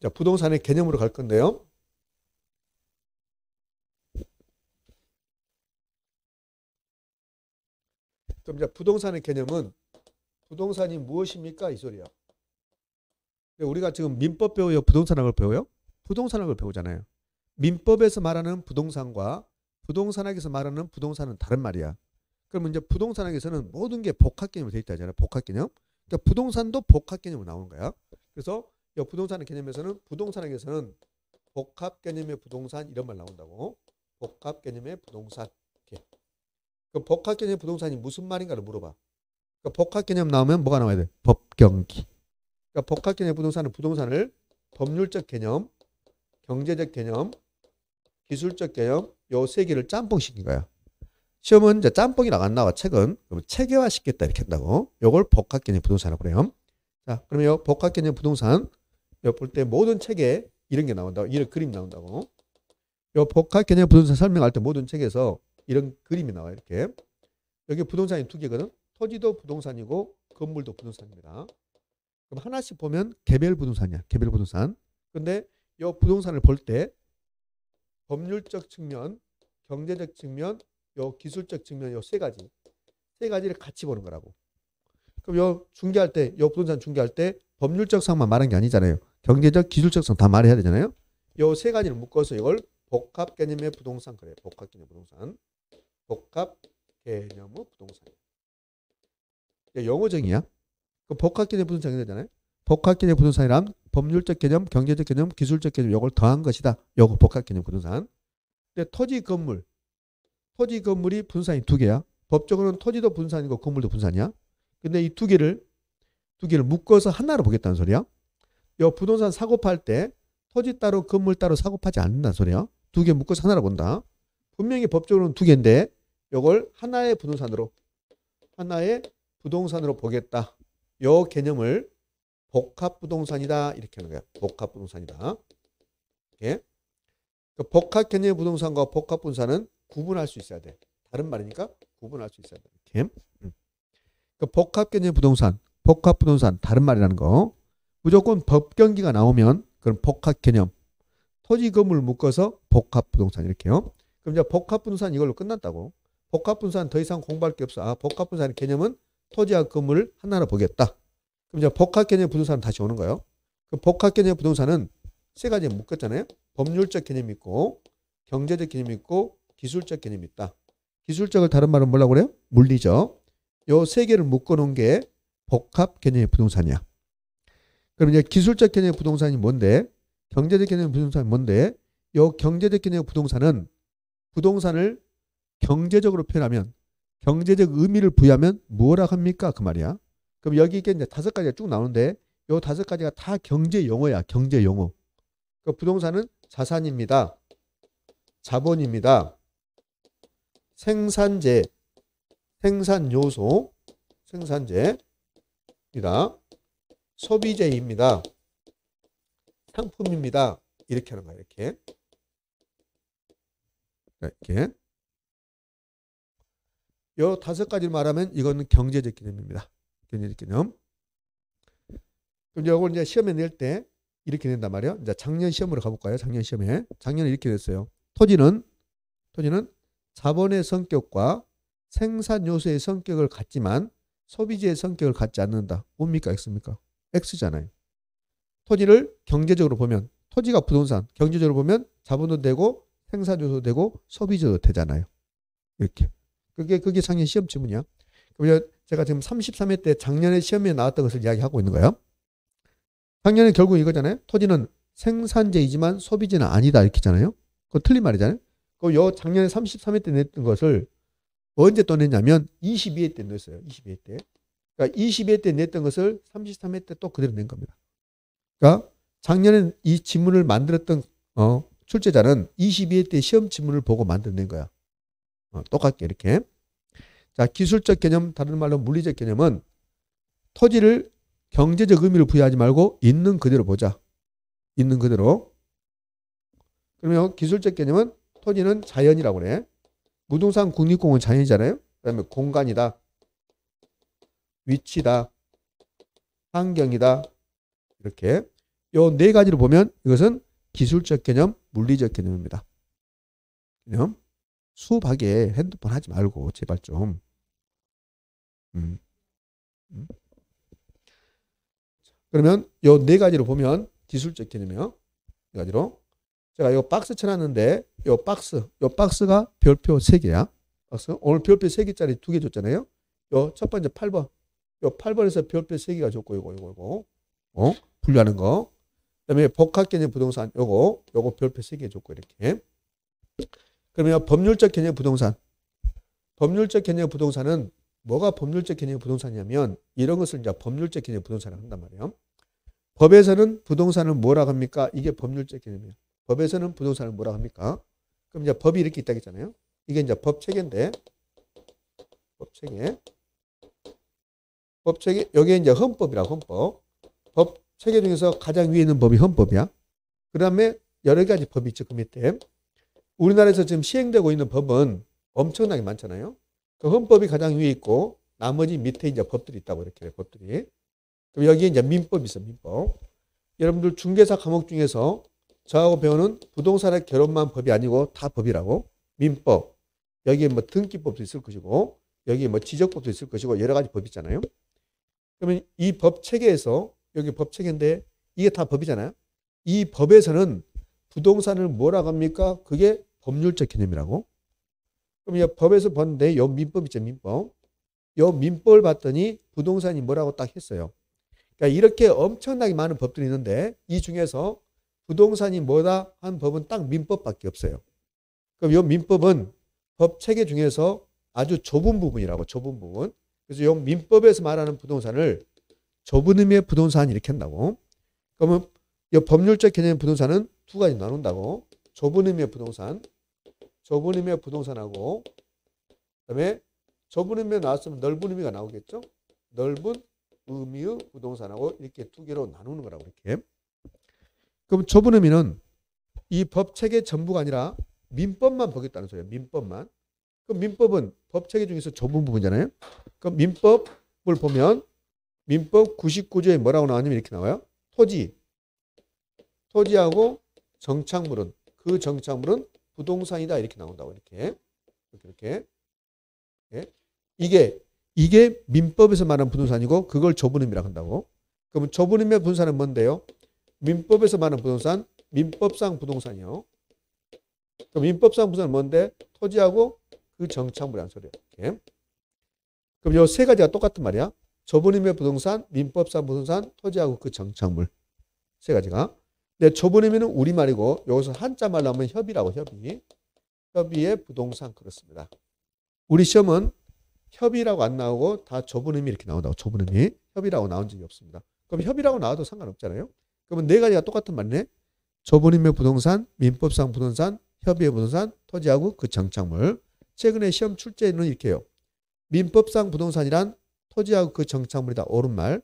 자, 부동산의 개념으로 갈 건데요. 그럼 이제 부동산의 개념은 부동산이 무엇입니까? 이 소리야. 우리가 지금 민법 배워요? 부동산학을 배워요? 부동산학을 배우잖아요. 민법에서 말하는 부동산과 부동산학에서 말하는 부동산은 다른 말이야. 그러면 이제 부동산학에서는 모든 게 복합 개념으로 되어 있다잖아요. 복합 개념. 그러니까 부동산도 복합 개념으로 나오는 거야. 그래서 이 부동산의 개념에서는 부동산학에서는 복합 개념의 부동산 이런 말 나온다고. 복합 개념의 부동산. 이렇게. 그 복합 개념의 부동산이 무슨 말인가를 물어봐. 그러니까 복합 개념 나오면 뭐가 나와야 돼? 법경기. 그러니까 복합 개념의 부동산은 부동산을 법률적 개념, 경제적 개념, 기술적 개념 요 세 개를 짬뽕시킨 거야. 시험은 이제 짬뽕이라고 안 나와. 책은. 그럼 체계화 시켰다 이렇게 한다고. 요걸 복합 개념 부동산이라고 그래요. 자, 그러면 요 복합 개념 부동산 요 볼 때 모든 책에 이런 게 나온다고. 이런 그림 나온다고. 요 복합 개념 부동산 설명할 때 모든 책에서 이런 그림이 나와요. 이렇게. 여기 부동산이 두 개거든. 토지도 부동산이고 건물도 부동산입니다. 그럼 하나씩 보면 개별 부동산이야. 개별 부동산. 근데 이 부동산을 볼 때 법률적 측면, 경제적 측면, 요 기술적 측면 요 세 가지를 같이 보는 거라고. 그럼 요 중개할 때, 요 부동산 중개할 때 법률적 상만 말한 게 아니잖아요. 경제적, 기술적 상 다 말해야 되잖아요. 요 세 가지를 묶어서 이걸 복합 개념의 부동산 그래. 복합 개념 부동산. 복합 개념의 부동산. 영어정이야. 그 복합 개념 부동산이 되잖아요. 복합 개념 부동산이란 법률적 개념, 경제적 개념, 기술적 개념 요걸 더한 것이다. 요거 복합 개념 부동산. 근데 토지 건물이 분산이 두 개야. 법적으로는 토지도 분산이고 건물도 분산이야. 근데 이 두 개를 묶어서 하나로 보겠다는 소리야. 요 부동산 사고 팔 때 토지 따로 건물 따로 사고 파지 않는다는 소리야. 두 개 묶어서 하나로 본다. 분명히 법적으로는 두 개인데 요걸 하나의 부동산으로 보겠다. 요 개념을 복합부동산이다 이렇게 하는 거야. 복합부동산이다. 이렇게. 그 복합 개념의 부동산과 복합부동산은 구분할 수 있어야 돼. 다른 말이니까 구분할 수 있어야 돼. 이렇게. 그 복합 개념의 부동산, 복합부동산 다른 말이라는 거. 무조건 법경기가 나오면 그럼 복합 개념, 토지 건물 묶어서 복합부동산 이렇게요. 그럼 이제 복합부동산 이걸로 끝났다고. 복합부동산 더 이상 공부할 게 없어. 아, 복합부동산의 개념은 토지와 건물을 하나로 보겠다. 그럼 이제 복합 개념 부동산 다시 오는 거예요. 그 복합 개념 부동산은 세 가지에 묶었잖아요. 법률적 개념이 있고, 경제적 개념이 있고, 기술적 개념이 있다. 기술적을 다른 말은 뭐라고 그래요? 물리적. 요 세 개를 묶어놓은 게 복합 개념의 부동산이야. 그럼 이제 기술적 개념의 부동산이 뭔데? 경제적 개념의 부동산이 뭔데? 요 경제적 개념의 부동산은 부동산을 경제적으로 표현하면, 경제적 의미를 부여하면 뭐라 합니까? 그 말이야. 그럼 여기 이제 다섯 가지가 쭉 나오는데 요 다섯 가지가 다 경제 용어야. 경제 용어. 그 부동산은 자산입니다. 자본입니다. 생산재, 생산 요소, 생산재입니다. 소비재입니다. 상품입니다. 이렇게 하는 거야. 이렇게. 요 다섯 가지를 말하면 이거는 경제적 개념입니다. 경제적 개념. 그럼 이걸 이제 시험에 낼 때 이렇게 낸단 말이에요. 이제 작년 시험으로 가볼까요? 작년 시험에. 작년에 이렇게 냈어요. 토지는 자본의 성격과 생산 요소의 성격을 갖지만 소비재의 성격을 갖지 않는다. 뭡니까? X입니까? X잖아요. 토지를 경제적으로 보면 토지가 부동산, 경제적으로 보면 자본도 되고 생산 요소도 되고 소비재도 되잖아요. 이렇게. 그게 작년 시험 지문이야. 그럼 제가 지금 33회 때 작년에 시험에 나왔던 것을 이야기하고 있는 거예요. 작년에 결국 이거잖아요. 토지는 생산재이지만 소비재는 아니다 이렇게 잖아요. 그거 틀린 말이잖아요. 그럼 작년에 33회 때 냈던 것을 언제 또 냈냐면 22회 때 냈어요. 22회 때. 그러니까 22회 때 냈던 것을 33회 때 또 그대로 낸 겁니다. 그러니까 작년에 이 지문을 만들었던 출제자는 22회 때 시험 지문을 보고 만들어낸 거야. 똑같게 이렇게. 자, 기술적 개념, 다른 말로 물리적 개념은 토지를 경제적 의미를 부여하지 말고 있는 그대로 보자. 있는 그대로. 그러면 기술적 개념은 토지는 자연이라고 그래. 무등산 국립공원 자연이잖아요. 그다음에 공간이다. 위치다. 환경이다. 이렇게. 요 네 가지로 보면 이것은 기술적 개념, 물리적 개념입니다. 개념. 수업하게 핸드폰 하지 말고 제발 좀. 음. 그러면 요 네 가지로 보면 기술적 개념이요. 네 가지로. 제가 이거 박스 쳐놨는데 요 박스가 별표 3개야. 박스. 오늘 별표 3개짜리 2개 줬잖아요. 요 첫 번째 8번. 요 8번에서 별표 3개가 줬고 요거. 분류하는 거. 그다음에 복합 개념 부동산 요거 별표 3개 줬고 이렇게. 그러면 법률적 개념 부동산. 법률적 개념 부동산은 뭐가 법률적 개념 부동산이냐면 이런 것을 이제 법률적 개념 부동산을 한단 말이에요. 법에서는 부동산을 뭐라고 합니까? 이게 법률적 개념이에요. 법에서는 부동산을 뭐라고 합니까? 그럼 이제 법이 이렇게 있다 했잖아요. 이게 이제 법 체계인데 법 체계 여기에 이제 헌법이라고 헌법. 법 체계 중에서 가장 위에 있는 법이 헌법이야. 그다음에 여러 가지 법이 있죠. 그 밑에. 우리나라에서 지금 시행되고 있는 법은 엄청나게 많잖아요. 그 헌법이 가장 위에 있고 나머지 밑에 이제 법들이 있다고 이렇게 법들이. 그럼 여기에 이제 민법이 있어. 민법. 여러분들 중개사 과목 중에서 저하고 배우는 부동산의 결혼만 법이 아니고 다 법이라고. 민법. 여기에 뭐 등기법도 있을 것이고 여기에 뭐 지적법도 있을 것이고 여러 가지 법이 있잖아요. 그러면 이 법 체계에서 여기 법 체계인데 이게 다 법이잖아요. 이 법에서는 부동산을 뭐라고 합니까? 그게 법률적 개념이라고. 그럼 이 법에서 봤는데 요 민법 있죠. 민법. 요 민법을 봤더니 부동산이 뭐라고 딱 했어요. 그러니까 이렇게 엄청나게 많은 법들이 있는데 이 중에서 부동산이 뭐다 한 법은 딱 민법밖에 없어요. 그럼 요 민법은 법 체계 중에서 아주 좁은 부분이라고. 좁은 부분. 그래서 요 민법에서 말하는 부동산을 좁은 의미의 부동산 이렇게 한다고. 그러면 이 법률적 개념의 부동산은 두 가지 나눈다고. 좁은 의미의 부동산. 좁은 의미의 부동산하고 그다음에 좁은 의미가 나왔으면 넓은 의미가 나오겠죠. 넓은 의미의 부동산하고 이렇게 두 개로 나누는 거라고 이렇게. 그럼 좁은 의미는 이 법 체계 전부가 아니라 민법만 보겠다는 소리예요. 민법만. 그럼 민법은 법 체계 중에서 좁은 부분이잖아요. 그럼 민법을 보면 민법 99조에 뭐라고 나왔냐면 이렇게 나와요. 토지하고 정착물은 그 정착물은 부동산이다 이렇게 나온다고 이렇게. 예. 이게 민법에서 말하는 부동산이고 그걸 좁은 의미라고 한다고. 그러면 좁은 의미의 부동산은 뭔데요? 민법에서 말하는 부동산, 민법상 부동산이요. 그럼 민법상 부동산은 뭔데? 토지하고 그 정착물이라는 소리예요. 이렇게. 그럼 요 세 가지가 똑같은 말이야. 좁은 의미의 부동산, 민법상 부동산, 토지하고 그 정착물. 세 가지가. 근데 좁은 의미는 우리말이고 여기서 한자말로 하면 협의라고 협의. 협의의 부동산 그렇습니다. 우리 시험은 협의라고 안 나오고 다 좁은 의미 이렇게 나온다고. 좁은 의미. 협의라고 나온 적이 없습니다. 그럼 협의라고 나와도 상관없잖아요. 그러면 네 가지가 똑같은 말이네. 좁은 의미의 부동산, 민법상 부동산, 협의의 부동산, 토지하고 그 정착물. 최근에 시험 출제는 이렇게 해요. 민법상 부동산이란 토지하고 그 정착물이다. 옳은 말.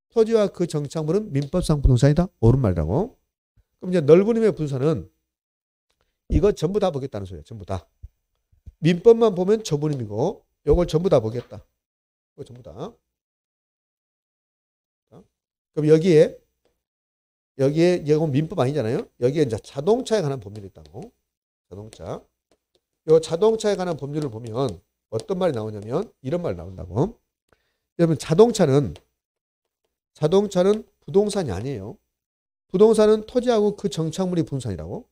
토지와 그 정착물은 민법상 부동산이다. 옳은 말이라고. 그럼 이제 넓은 의미의 부동산은 이거 전부 다 보겠다는 소리예요. 전부 다. 민법만 보면 좁은 의미고 이걸 전부 다 보겠다. 이거 전부 다. 그럼 여기에 이건 민법 아니잖아요. 여기에 이제 자동차에 관한 법률이 있다고. 자동차. 이 자동차에 관한 법률을 보면 어떤 말이 나오냐면 이런 말이 나온다고. 여러분 자동차는 부동산이 아니에요. 부동산은 토지하고 그 정착물이 부동산이라고.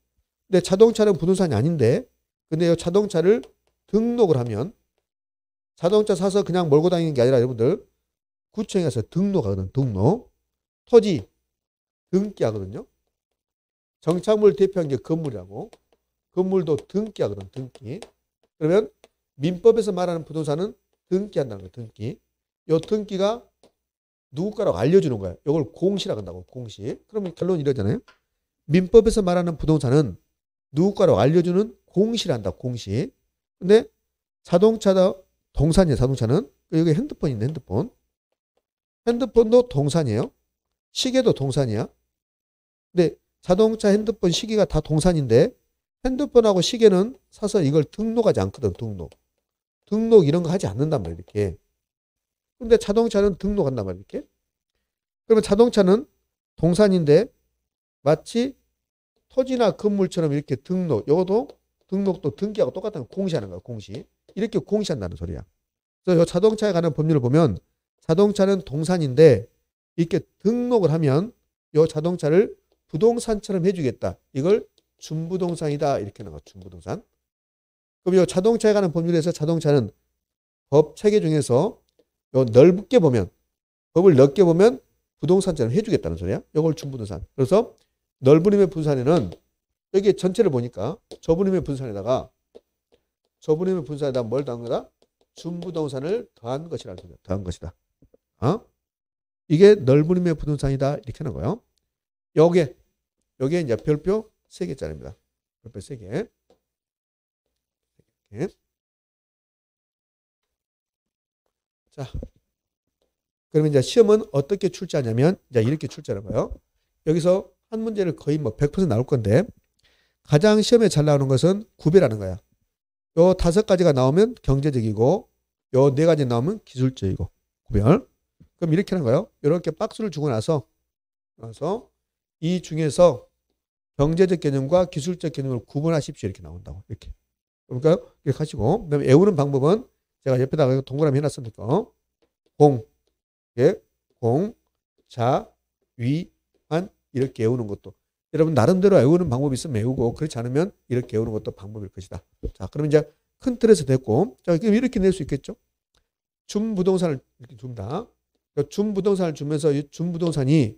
근데 자동차는 부동산이 아닌데 근데 이 자동차를 등록을 하면 자동차 사서 그냥 몰고 다니는 게 아니라 여러분들 구청에 가서 등록하거든. 등록. 토지 등기하거든요. 정착물 대표한 게 건물이라고. 건물도 등기하거든. 등기. 그러면 민법에서 말하는 부동산은 등기한다는 거예요. 등기. 이 등기가 누구 거라고 알려주는 거예요. 이걸 공시라고 한다고. 공시. 그러면 결론이 이러잖아요. 민법에서 말하는 부동산은 누구 거라고 알려주는 공시를 한다. 공시. 근데 자동차도 동산이에요. 자동차는. 여기 핸드폰이 있네. 핸드폰. 핸드폰도 동산이에요. 시계도 동산이야. 근데 자동차, 핸드폰, 시계가 다 동산인데 핸드폰하고 시계는 사서 이걸 등록하지 않거든. 등록 이런 거 하지 않는단 말이야. 이렇게. 근데 자동차는 등록한단 말이야. 이렇게. 그러면 자동차는 동산인데 마치 토지나 건물처럼 이렇게 등록, 요것도 등록도 등기하고 똑같은 공시하는 거야, 공시. 이렇게 공시한다는 소리야. 그래서 요 자동차에 관한 법률을 보면 자동차는 동산인데 이렇게 등록을 하면 요 자동차를 부동산처럼 해주겠다. 이걸 준부동산이다. 이렇게 하는 거야, 준부동산. 그럼 요 자동차에 관한 법률에서 자동차는 법 체계 중에서 요 넓게 보면, 법을 넓게 보면 부동산처럼 해주겠다는 소리야. 이걸 준부동산. 그래서 넓은 의미의 부동산에는 여기 전체를 보니까 좁은 의미의 부동산에다가 뭘 더한 거다? 준부동산을 더한 것이라는 소리야. 더한 것이다. 이게 넓은 의미의 부동산이다. 이렇게 하는 거예요. 요게 이제 별표 3개짜리입니다. 별표 3개. 이렇게. 자, 그러면 이제 시험은 어떻게 출제하냐면 이제 이렇게 출제하는 거예요. 여기서 한 문제를 거의 뭐 100% 나올 건데 가장 시험에 잘 나오는 것은 구별하는 거야. 요 5가지가 나오면 경제적이고 요 4가지 나오면 기술적이고 구별. 그럼 이렇게 하는 거예요. 이렇게 박스를 주고 나서 이 중에서 경제적 개념과 기술적 개념을 구분하십시오. 이렇게 나온다고. 이렇게. 그러니까 이렇게 하시고 그다음에 외우는 방법은 제가 옆에다가 동그라미 해놨으니까 자, 위, 한 이렇게 외우는 것도 여러분 나름대로 외우는 방법이 있으면 외우고 그렇지 않으면 이렇게 외우는 것도 방법일 것이다. 자, 그러면 이제 큰 틀에서 됐고 자, 그럼 이렇게 낼 수 있겠죠. 준부동산을 이렇게 줍니다. 그러니까 준부동산을 주면서 이 준부동산이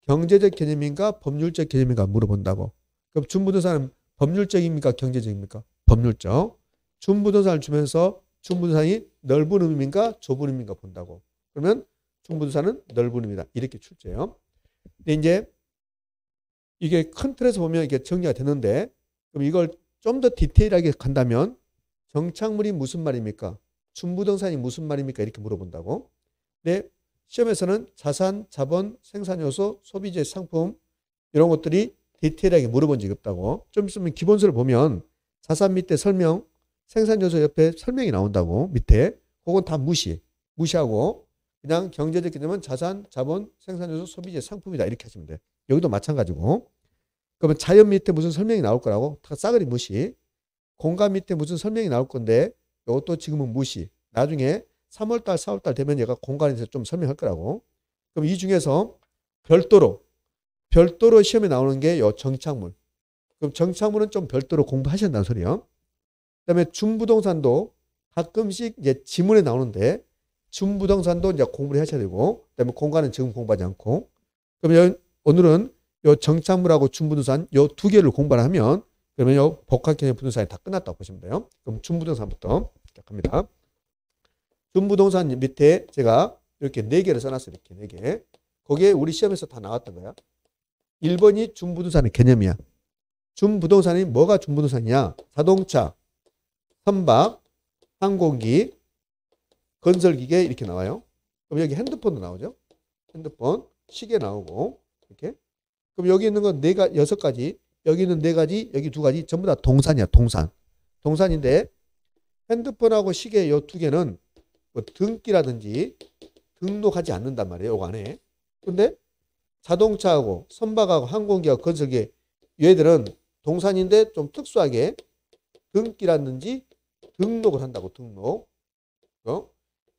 경제적 개념인가 법률적 개념인가 물어본다고. 그럼 준부동산은 법률적입니까 경제적입니까? 법률적. 준부동산을 주면서 준부동산이 넓은 의미인가 좁은 의미인가 본다고. 그러면 준부동산은 넓은 의미다. 이렇게 출제해요. 근데 이제 이게 큰 틀에서 보면 이게 정리가 되는데 그럼 이걸 좀 더 디테일하게 간다면 정착물이 무슨 말입니까? 준부동산이 무슨 말입니까? 이렇게 물어본다고. 근데 시험에서는 자산, 자본, 생산요소, 소비재, 상품 이런 것들이 디테일하게 물어본 적이 없다고. 좀 있으면 기본서를 보면 자산 밑에 설명, 생산요소 옆에 설명이 나온다고. 밑에. 그건 다 무시하고 그냥 경제적 개념은 자산, 자본, 생산요소, 소비재, 상품이다. 이렇게 하시면 돼. 여기도 마찬가지고. 그러면 자연 밑에 무슨 설명이 나올 거라고? 다 싸그리 무시. 공간 밑에 무슨 설명이 나올 건데 이것도 지금은 무시. 나중에 3월달, 4월달 되면 얘가 공간에서 좀 설명할 거라고. 그럼 이 중에서 별도로 시험에 나오는 게 요 정착물. 그럼 정착물은 좀 별도로 공부하셔야 한다는 소리요. 그다음에 준부동산도 가끔씩 이제 지문에 나오는데 준부동산도 이제 공부를 하셔야 되고 그다음에 공간은 지금 공부하지 않고 그러면 오늘은 요 정착물하고 준부동산 요 2개를 공부를 하면 그러면 요 복합개념 부동산이 다 끝났다고 보시면 돼요. 그럼 준부동산부터 시작합니다. 준부동산 밑에 제가 이렇게 4개를 써놨어요. 이렇게 4개. 거기에 우리 시험에서 다 나왔던 거야. 1번이 준부동산의 개념이야. 준부동산이 뭐가 준부동산이냐? 자동차, 선박, 항공기, 건설기계 이렇게 나와요. 그럼 여기 핸드폰도 나오죠. 핸드폰, 시계 나오고 이렇게. 그럼 여기 있는 건 6가지, 여기 있는 4가지, 여기 2가지 전부 다 동산이야. 동산인데 핸드폰하고 시계 이 2개는 뭐 등기라든지 등록하지 않는단 말이에요. 요거 안에. 근데 자동차하고 선박하고 항공기하고 건설기 얘들은 동산인데 좀 특수하게 등기라든지 등록을 한다고. 등록.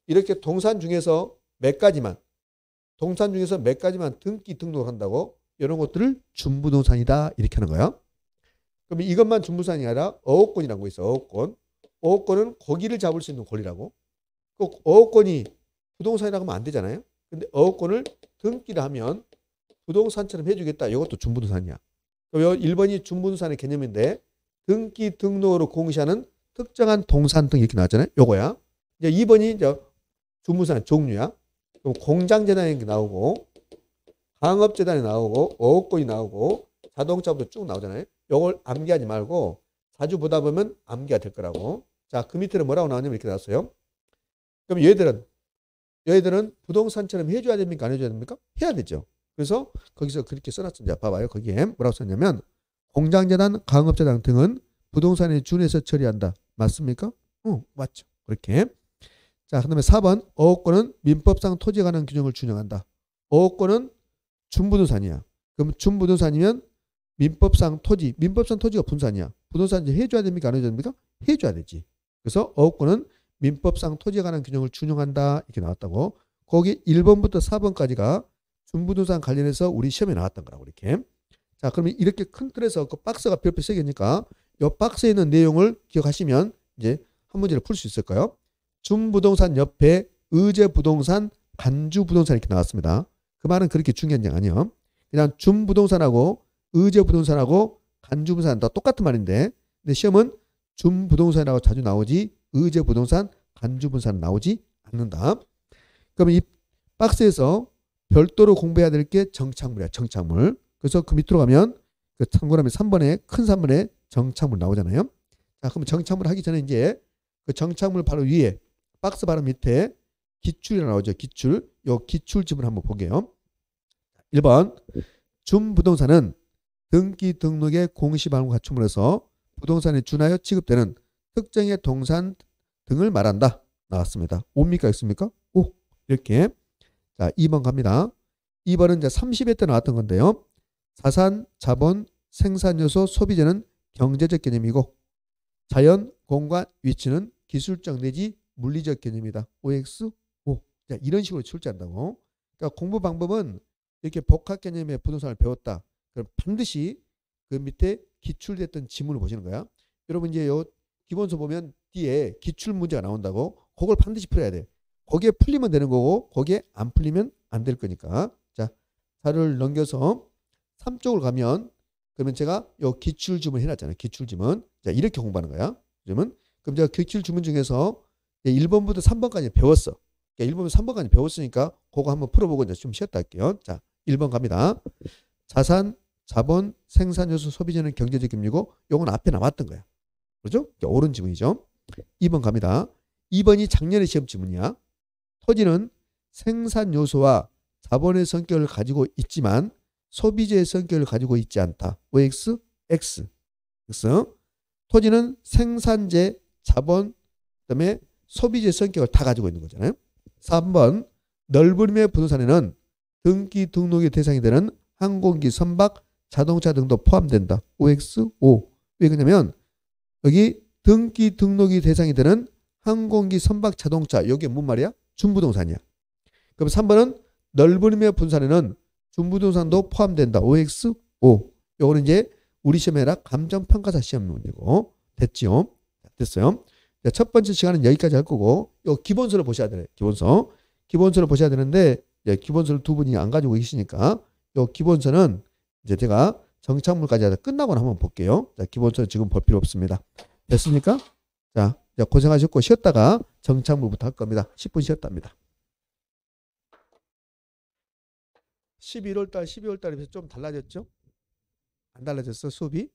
이렇게 동산 중에서 몇 가지만 등기 등록을 한다고. 이런 것들을 준부동산이다. 이렇게 하는 거야. 그럼 이것만 준부동산이 아니라 어업권이라는 거 있어. 어업권. 어업권은 고기를 잡을 수 있는 권리라고. 그 어업권이 부동산이라고 하면 안 되잖아요. 근데 어업권을 등기를 하면 부동산처럼 해주겠다. 이것도 준부동산이야. 그럼 1번이 준부동산의 개념인데 등기 등록으로 공시하는 특정한 동산 등 이렇게 나왔잖아요. 요거야. 이제 2번이 이제 준부동산의 종류야. 그럼 공장재단이 나오고 강업재단이 나오고 어업권이 나오고 자동차부터 쭉 나오잖아요. 요걸 암기하지 말고 자주 보다 보면 암기가 될 거라고. 자, 그 밑에는 뭐라고 나오냐면 이렇게 나왔어요. 그럼 얘들은 부동산처럼 해줘야 됩니까? 안 해줘야 됩니까? 해야 되죠. 그래서 거기서 그렇게 써놨습니다. 봐봐요. 거기에 뭐라고 썼냐면 공장재단, 강업재단 등은 부동산에 준해서 처리한다. 맞습니까? 맞죠. 그렇게. 자, 그 다음에 4번 어업권은 민법상 토지에 관한 규정을 준용한다. 어업권은 준부동산이야. 그럼 준부동산이면 민법상 토지, 민법상 토지가 분산이야. 부동산 이제 해줘야 됩니까? 안 해줘야 됩니까? 해줘야 되지. 그래서 어업권은 민법상 토지에 관한 규정을 준용한다. 이렇게 나왔다고. 거기 1번부터 4번까지가 준부동산 관련해서 우리 시험에 나왔던 거라고 이렇게. 자, 그러면 이렇게 큰 틀에서 그 박스가 별표 3개니까 이 박스에 있는 내용을 기억하시면 이제 한 문제를 풀 수 있을까요? 준부동산 옆에 의제부동산, 간주부동산 이렇게 나왔습니다. 그 말은 그렇게 중요한 게 아니에요. 그냥 준부동산하고 의제부동산하고 간주부동산 다 똑같은 말인데 근데 시험은 준부동산이라고 자주 나오지 의제부동산, 간주부동산 나오지 않는다. 그러면 이 박스에서 별도로 공부해야 될 게 정착물이야. 정착물. 그래서 그 밑으로 가면 그 참고라면 3번에 큰 3번에 정착물 나오잖아요. 자, 그럼 정착물 하기 전에 이제 그 정착물 바로 위에 박스 바로 밑에 기출이 나오죠. 기출. 요 기출 지문 한번 보게요. 1번 준부동산은 등기 등록의 공시방법 갖춤으로써 부동산에 준하여 취급되는 특정의 동산 등을 말한다. 나왔습니다. 옵니까? 있습니까? 오. 이렇게. 자, 2번 갑니다. 2번은 이제 30회 때 나왔던 건데요. 자산, 자본, 생산요소, 소비재는 경제적 개념이고 자연, 공간, 위치는 기술적 내지 물리적 개념이다. OX, O. 자, 이런 식으로 출제한다고. 그러니까 공부 방법은 이렇게 복합 개념의 부동산을 배웠다. 그럼 반드시 그 밑에 기출됐던 지문을 보시는 거야. 여러분 이제 요 기본서 보면 뒤에 기출 문제가 나온다고. 그걸 반드시 풀어야 돼. 거기에 풀리면 되는 거고 거기에 안 풀리면 안 될 거니까. 자, 자료를 넘겨서 3쪽으로 가면 그러면 제가 요 기출 지문 해놨잖아요. 기출 지문. 자, 이렇게 공부하는 거야. 그러면 그럼 제가 기출 지문 중에서 1번부터 3번까지 배웠어. 그러니까 1번부터 3번까지 배웠으니까 그거 한번 풀어보고 이제 좀 쉬었다 할게요. 자, 1번 갑니다. 자산, 자본, 생산요소, 소비재는 경제적 개념이고 요건 앞에 나왔던 거야. 그렇죠? 옳은 지문이죠. 2번 갑니다. 2번이 작년의 시험 지문이야. 토지는 생산요소와 자본의 성격을 가지고 있지만 소비재의 성격을 가지고 있지 않다. OX, X. X. 토지는 생산재, 자본, 그다음에 소비재의 성격을 다 가지고 있는 거잖아요. 3번 넓은 부동산에는 등기 등록의 대상이 되는 항공기, 선박, 자동차 등도 포함된다. OX, O. 왜 그러냐면 여기 등기 등록이 대상이 되는 항공기, 선박, 자동차 여기에 뭔 말이야? 준부동산이야. 그럼 3번은 넓은 부동산에는 준부동산도 포함된다. OX, O. 요거는 이제 우리 시험에라 감정평가사 시험 문제고. 됐지요? 됐어요. 자, 첫 번째 시간은 여기까지 할 거고 요 기본서를 보셔야 돼요. 기본서. 기본서를 보셔야 되는데 기본서를 두 분이 안 가지고 계시니까 요 기본서는 이제 제가 정착물까지 하다 끝나고 한번 볼게요. 자, 기본서는 지금 볼 필요 없습니다. 됐습니까? 자, 고생하셨고 쉬었다가 정착물부터 할 겁니다. 10분 쉬었답니다. 11월달, 12월달에 비해서 좀 달라졌죠? 안 달라졌어 수업이?